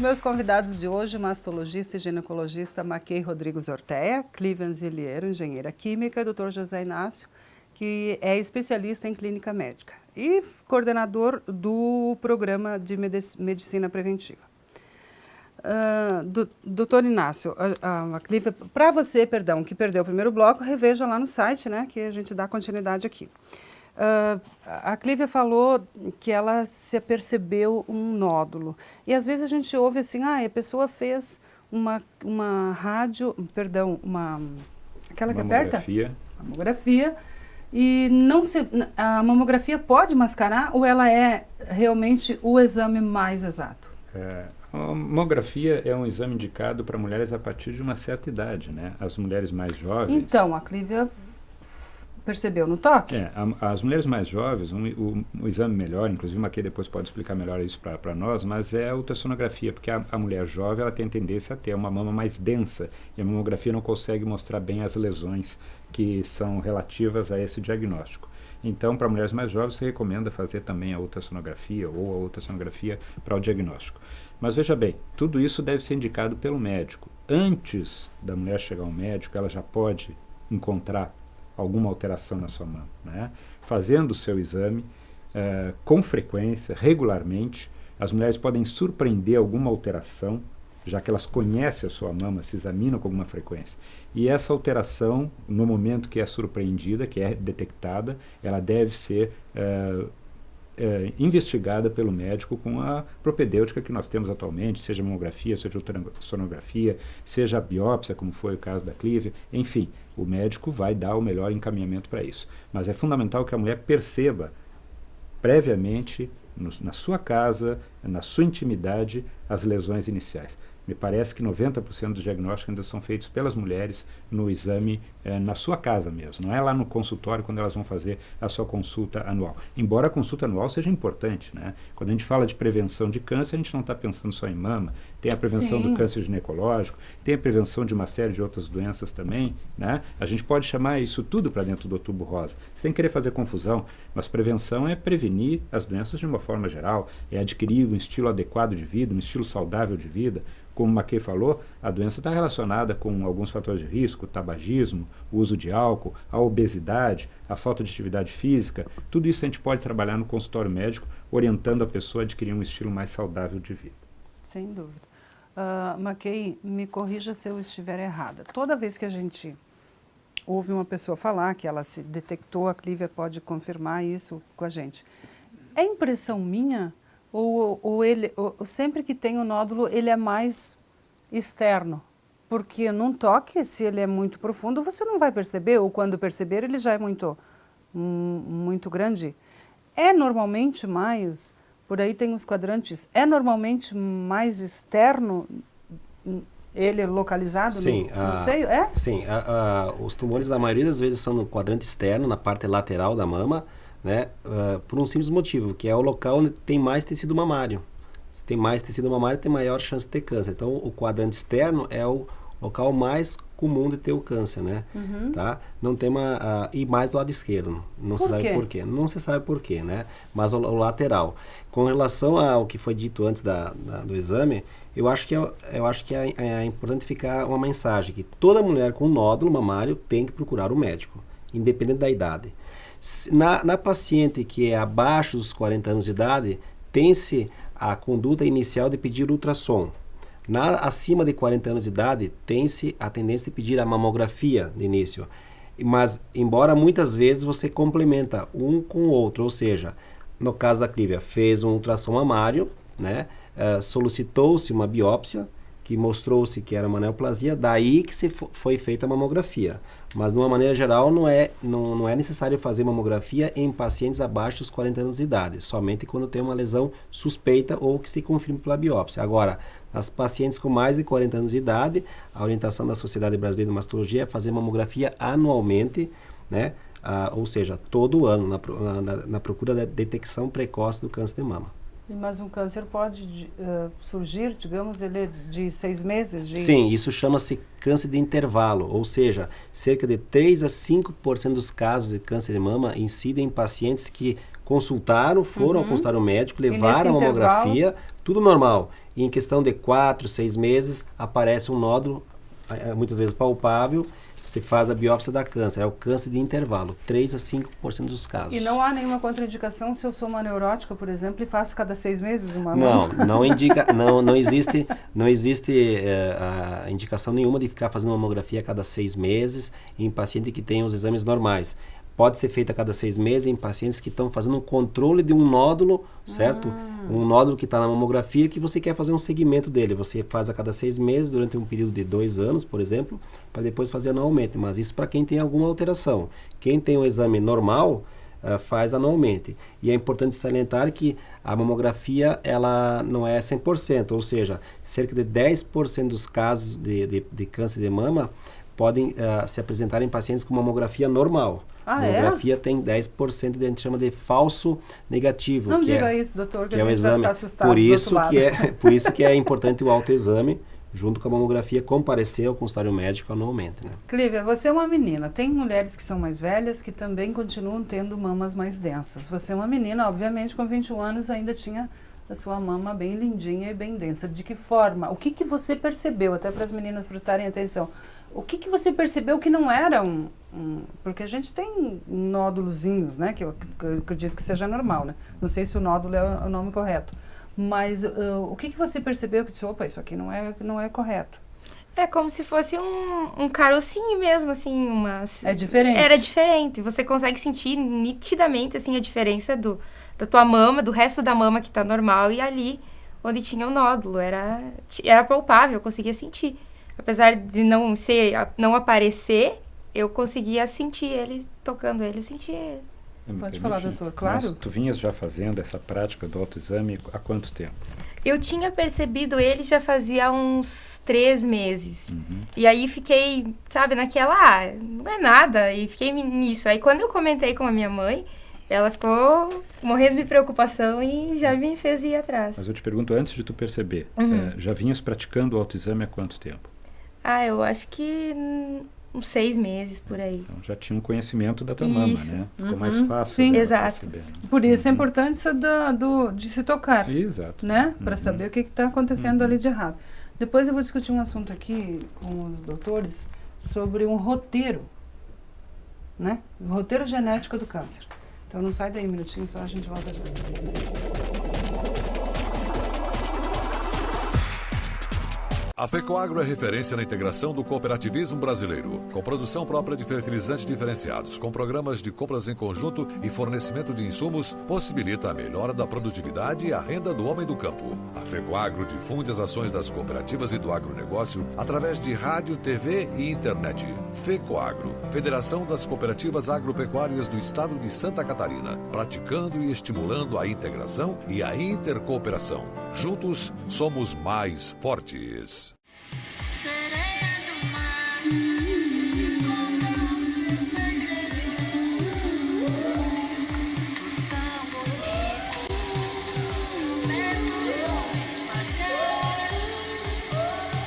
meus convidados de hoje, mastologista e ginecologista Maquei Rodrigues Orteia, Clívia Anziliero, engenheira química, e Dr. José Inácio, que é especialista em clínica médica e coordenador do programa de medicina preventiva. Doutor Inácio, a Clívia, para você, que perdeu o primeiro bloco, reveja lá no site, né, que a gente dá continuidade aqui. A Clívia falou que ela se apercebeu um nódulo. E às vezes a gente ouve assim, a pessoa fez uma aquela que aperta? Mamografia. E a mamografia pode mascarar ou ela é realmente o exame mais exato? A mamografia é um exame indicado para mulheres a partir de uma certa idade, né? As mulheres mais jovens... Então, a Clívia percebeu no toque? As mulheres mais jovens, o exame melhor, inclusive o Maquei depois pode explicar melhor isso para nós, mas é a ultrassonografia, porque a mulher jovem ela tem tendência a ter uma mama mais densa e a mamografia não consegue mostrar bem as lesões que são relativas a esse diagnóstico. Então, para mulheres mais jovens, se recomenda fazer também a ultrassonografia ou a ultrassonografia para o diagnóstico. Mas veja bem, tudo isso deve ser indicado pelo médico. Antes da mulher chegar ao médico, ela já pode encontrar alguma alteração na sua mama, né? Fazendo o seu exame com frequência, regularmente, as mulheres podem surpreender alguma alteração, já que elas conhecem a sua mama, se examinam com alguma frequência. E essa alteração, no momento que é surpreendida, que é detectada, ela deve ser investigada pelo médico com a propedêutica que nós temos atualmente, seja mamografia, seja ultrassonografia, seja a biópsia, como foi o caso da Clívia, enfim, o médico vai dar o melhor encaminhamento para isso. Mas é fundamental que a mulher perceba previamente, na sua casa, na sua intimidade, as lesões iniciais. Me parece que 90% dos diagnósticos ainda são feitos pelas mulheres no exame na sua casa mesmo, não é lá no consultório quando elas vão fazer a sua consulta anual. Embora a consulta anual seja importante, né? Quando a gente fala de prevenção de câncer, a gente não está pensando só em mama, tem a prevenção do câncer ginecológico, tem a prevenção de uma série de outras doenças também, né? A gente pode chamar isso tudo para dentro do Outubro Rosa, sem querer fazer confusão, mas prevenção é prevenir as doenças de uma forma geral, é adquirir um estilo adequado de vida, um estilo saudável de vida. Como o Maquei falou, a doença está relacionada com alguns fatores de risco, o tabagismo, o uso de álcool, a obesidade, a falta de atividade física. Tudo isso a gente pode trabalhar no consultório médico, orientando a pessoa a adquirir um estilo mais saudável de vida. Sem dúvida. Maquei, me corrija se eu estiver errada. Toda vez que a gente ouve uma pessoa falar que ela se detectou, a Clívia pode confirmar isso com a gente. É impressão minha? Ou sempre que tem o nódulo, ele é mais externo? Porque num toque, se ele é muito profundo, você não vai perceber, ou quando perceber, ele já é muito grande. É normalmente mais, por aí tem os quadrantes, é normalmente mais externo, ele localizado no seio? Sim, os tumores, a maioria das vezes, são no quadrante externo, na parte lateral da mama, né, por um simples motivo, que é o local onde tem mais tecido mamário. Se tem mais tecido mamário, tem maior chance de ter câncer. Então, o quadrante externo é o local mais comum de ter o câncer, né? Tá? Não tem e mais do lado esquerdo. Não se sabe por quê. Não se sabe por quê, né? Mas o lateral. Com relação ao que foi dito antes do exame, eu acho que é importante ficar uma mensagem que toda mulher com nódulo mamário tem que procurar o médico, independente da idade. Na paciente que é abaixo dos 40 anos de idade, tem-se a conduta inicial de pedir ultrassom. Acima de 40 anos de idade, tem-se a tendência de pedir a mamografia de início. Mas, embora muitas vezes você complementa um com o outro, ou seja, no caso da Clívia, fez um ultrassom mamário, né? Solicitou-se uma biópsia, que mostrou-se que era uma neoplasia, daí que foi feita a mamografia. Mas, de uma maneira geral, não é necessário fazer mamografia em pacientes abaixo dos 40 anos de idade, somente quando tem uma lesão suspeita ou que se confirme pela biópsia. Agora, nas pacientes com mais de 40 anos de idade, a orientação da Sociedade Brasileira de Mastologia é fazer mamografia anualmente, né? Ou seja, todo ano, na procura da detecção precoce do câncer de mama. Mas um câncer pode surgir, digamos, ele de 6 meses? Sim, isso chama-se câncer de intervalo, ou seja, cerca de 3 a 5% dos casos de câncer de mama incidem em pacientes que consultaram, foram ao consultório médico, nesse levaram a mamografia, tudo normal. E em questão de 4, 6 meses, aparece um nódulo, muitas vezes palpável, você faz a biópsia da câncer, é o câncer de intervalo, 3 a 5% dos casos. E não há nenhuma contraindicação se eu sou uma neurótica, por exemplo, e faço cada 6 meses uma Não, mama? não existe a indicação nenhuma de ficar fazendo mamografia a cada 6 meses em paciente que tem os exames normais. Pode ser feita a cada 6 meses em pacientes que estão fazendo um controle de um nódulo, certo? Um nódulo que está na mamografia que você quer fazer um segmento dele. Você faz a cada 6 meses durante um período de 2 anos, por exemplo, para depois fazer anualmente. Mas isso para quem tem alguma alteração. Quem tem um exame normal, faz anualmente. E é importante salientar que a mamografia ela não é 100%, ou seja, cerca de 10% dos casos de câncer de mama podem se apresentar em pacientes com mamografia normal. Ah, mamografia tem 10% que a gente chama de falso negativo. Não que diga é, isso, doutor, que que a é o gente vai exame. ficar assustado Por isso que é importante o autoexame junto com a mamografia, comparecer ao consultório médico anualmente, né? Clívia, você é uma menina. Tem mulheres que são mais velhas que também continuam tendo mamas mais densas. Você é uma menina, obviamente, com 21 anos ainda tinha a sua mama bem lindinha e bem densa. De que forma? O que você percebeu, até para as meninas prestarem atenção, o que você percebeu que não era porque a gente tem nódulozinhos, né? Que eu acredito que seja normal, né? Não sei se o nódulo é o nome correto. Mas o que você percebeu que disse, opa, isso aqui não é correto? É como se fosse um carocinho mesmo, assim, É diferente? Era diferente. Você consegue sentir nitidamente, assim, a diferença da tua mama, do resto da mama que tá normal e ali onde tinha o nódulo. Era palpável, eu conseguia sentir. Apesar de não aparecer, eu conseguia sentir ele, tocando ele, eu sentia ele. Pode falar, doutor, claro. Mas tu vinhas já fazendo essa prática do autoexame há quanto tempo? Eu tinha percebido ele já fazia uns 3 meses. E aí fiquei, sabe, naquela, não é nada, e fiquei nisso. Aí quando eu comentei com a minha mãe, ela ficou morrendo de preocupação e já me fez ir atrás. Mas eu te pergunto, antes de tu perceber, já vinhas praticando o autoexame há quanto tempo? Eu acho que uns 6 meses, por aí. Então já tinha um conhecimento da tua Isso. mama, né? Ficou mais fácil. Sim, exato. Perceber, né? Por isso a importância de se tocar, Exato. né? Para saber o que está acontecendo ali de errado. Depois eu vou discutir um assunto aqui com os doutores sobre um roteiro, né? O roteiro genético do câncer. Então não sai daí um minutinho, só a gente volta já. A FECOAGRO é referência na integração do cooperativismo brasileiro, com produção própria de fertilizantes diferenciados, com programas de compras em conjunto e fornecimento de insumos, possibilita a melhora da produtividade e a renda do homem do campo. A FECOAGRO difunde as ações das cooperativas e do agronegócio através de rádio, TV e internet. FECOAGRO, Federação das Cooperativas Agropecuárias do Estado de Santa Catarina, praticando e estimulando a integração e a intercooperação. Juntos, somos mais fortes.